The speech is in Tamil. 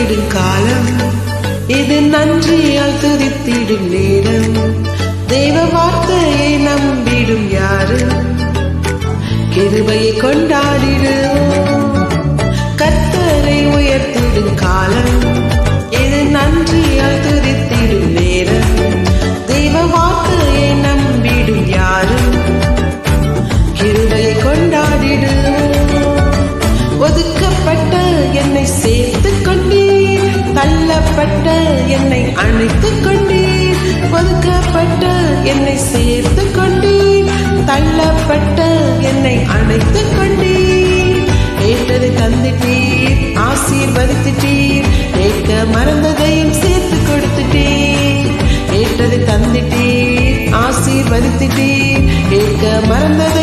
துதித்திடும் காலம், இது நன்றியால் துதித்திடும் நேரம். தேவ வார்த்தையை நம்பிடும் யாரு, கிருபையை கொண்டாடிடுவோம். கர்த்தரை உயர்த்திடும் காலம், இது நன்றியால் துதித்திடும் நேரம். தேவ வார்த்தையை நம்பிடும் யாரு, கிருபையை கொண்டாடிடுவோம். ஒதுக்கப்பட்ட என்னை சேர்த்துக் கொண்டீர், தள்ளப்பட்ட என்னை அணைத்துக் கொண்டீர். ஒதுக்கப்பட்ட என்னை சேர்த்துக் கொண்டீர், தள்ளப்பட்ட என்னை அணைத்துக் கொண்டீர். கேட்டதை தந்துட்டீர், ஆசீர்வதித்துட்டீர். கேட்க மறந்ததையும் சேர்த்து கொடுத்துட்டீர். கேட்டதை தந்துட்டீர், ஆசீர்வதித்துட்டீர். கேட்க மறந்ததை